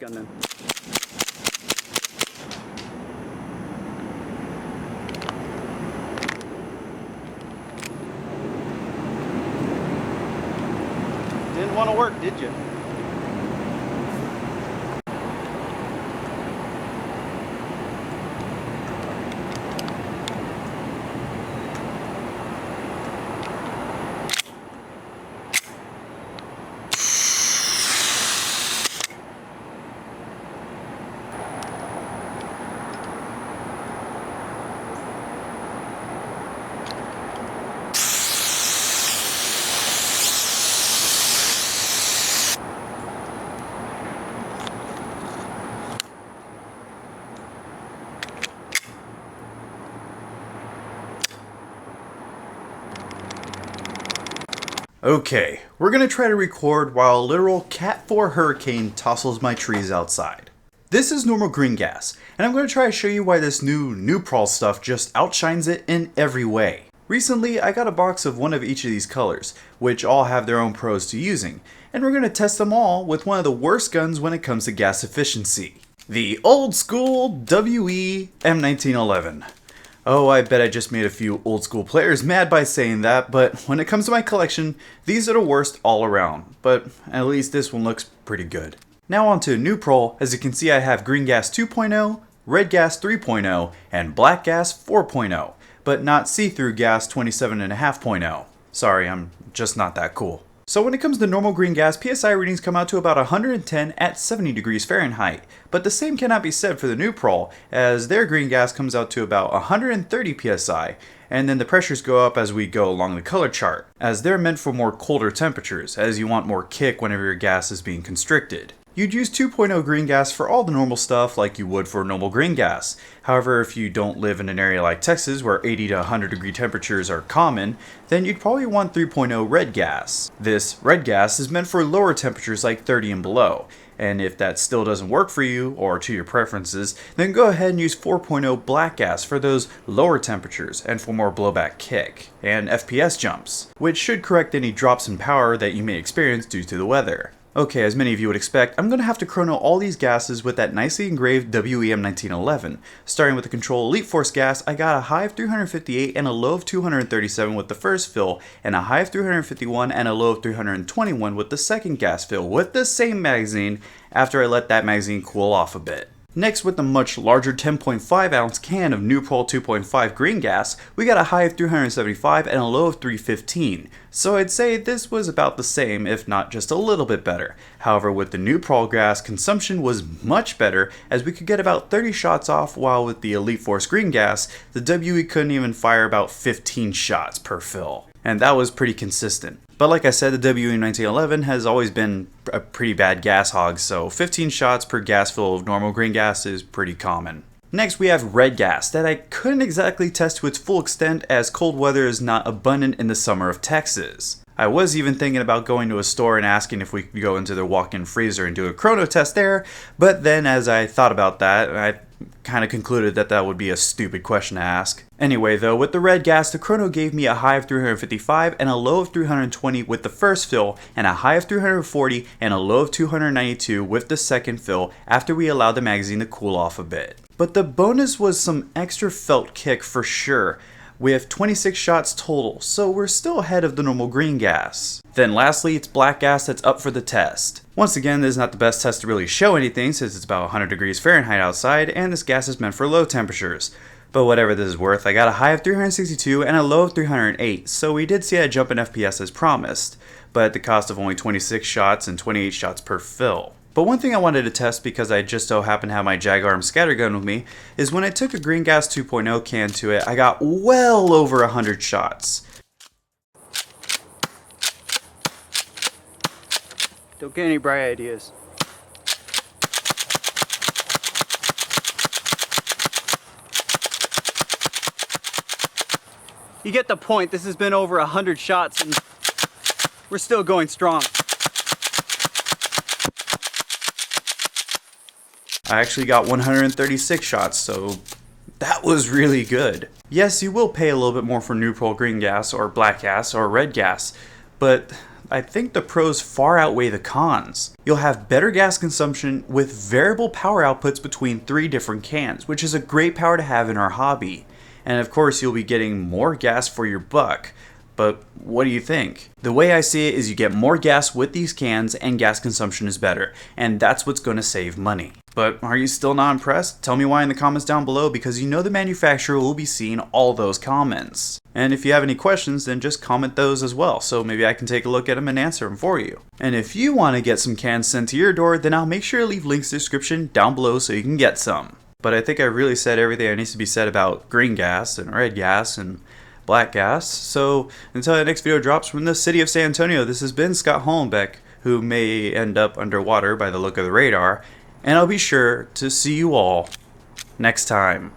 shotgun then. Didn't want to work, did you? Okay, we're gonna try to record while a literal Cat 4 hurricane tossles my trees outside. This is normal green gas, and I'm gonna try to show you why this new Nuprol stuff just outshines it in every way. Recently, I got a box of one of each of these colors, which all have their own pros to using, and we're gonna test them all with one of the worst guns when it comes to gas efficiency. The old school WE M1911. Oh, I bet I just made a few old school players mad by saying that, but when it comes to my collection, these are the worst all around, but at least this one looks pretty good. Now on to Nuprol. As you can see, I have green gas 2.0, red gas 3.0, and black gas 4.0, but not see-through gas 27.5.0. Sorry, I'm just not that cool. So when it comes to normal green gas, PSI readings come out to about 110 at 70 degrees Fahrenheit, but the same cannot be said for the Nuprol, as their green gas comes out to about 130 PSI, and then the pressures go up as we go along the color chart, as they're meant for more colder temperatures, as you want more kick whenever your gas is being constricted. You'd use 2.0 green gas for all the normal stuff like you would for normal green gas. However, if you don't live in an area like Texas where 80 to 100 degree temperatures are common, then you'd probably want 3.0 red gas. This red gas is meant for lower temperatures like 30 and below. And if that still doesn't work for you, or to your preferences, then go ahead and use 4.0 black gas for those lower temperatures and for more blowback kick and FPS jumps, which should correct any drops in power that you may experience due to the weather. Okay, as many of you would expect, I'm going to have to chrono all these gases with that nicely engraved WEM 1911. Starting with the Control Elite Force gas, I got a high of 358 and a low of 237 with the first fill, and a high of 351 and a low of 321 with the second gas fill, with the same magazine after I let that magazine cool off a bit. Next, with the much larger 10.5 ounce can of Nuprol 2.5 green gas, we got a high of 375 and a low of 315. So I'd say this was about the same, if not just a little bit better. However, with the Nuprol gas, consumption was much better, as we could get about 30 shots off, while with the Elite Force green gas, the WE couldn't even fire about 15 shots per fill. And that was pretty consistent. But like I said, the WE 1911 has always been a pretty bad gas hog, so 15 shots per gas fill of normal green gas is pretty common. Next, we have red gas that I couldn't exactly test to its full extent, as cold weather is not abundant in the summer of Texas. I was even thinking about going to a store and asking if we could go into their walk-in freezer and do a chrono test there, but then as I thought about that, I kind of concluded that that would be a stupid question to ask. Anyway though, with the red gas, the chrono gave me a high of 355 and a low of 320 with the first fill, and a high of 340 and a low of 292 with the second fill after we allowed the magazine to cool off a bit. But the bonus was some extra felt kick for sure, with 26 shots total, so we're still ahead of the normal green gas. Then lastly, it's black gas that's up for the test. Once again, this is not the best test to really show anything, since it's about 100 degrees Fahrenheit outside, and this gas is meant for low temperatures. But whatever this is worth, I got a high of 362 and a low of 308, so we did see a jump in FPS as promised, but at the cost of only 26 shots and 28 shots per fill. But one thing I wanted to test, because I just so happen to have my Jaguar scattergun with me, is when I took a green gas 2.0 can to it, I got well over 100 shots. Don't get any bright ideas. You get the point. This has been over 100 shots and we're still going strong. I actually got 136 shots, so that was really good. Yes, you will pay a little bit more for Nuprol green gas or black gas or red gas, but I think the pros far outweigh the cons. You'll have better gas consumption with variable power outputs between 3 different cans, which is a great power to have in our hobby. And of course, you'll be getting more gas for your buck. But what do you think? The way I see it is you get more gas with these cans and gas consumption is better, and that's what's going to save money. But are you still not impressed? Tell me why in the comments down below, because you know the manufacturer will be seeing all those comments. And if you have any questions, then just comment those as well, so maybe I can take a look at them and answer them for you. And if you want to get some cans sent to your door, then I'll make sure to leave links in the description down below so you can get some. But I think I really said everything that needs to be said about green gas and red gas and black gas. So until the next video drops from the city of San Antonio, this has been Scott Hollenbeck, who may end up underwater by the look of the radar, and I'll be sure to see you all next time.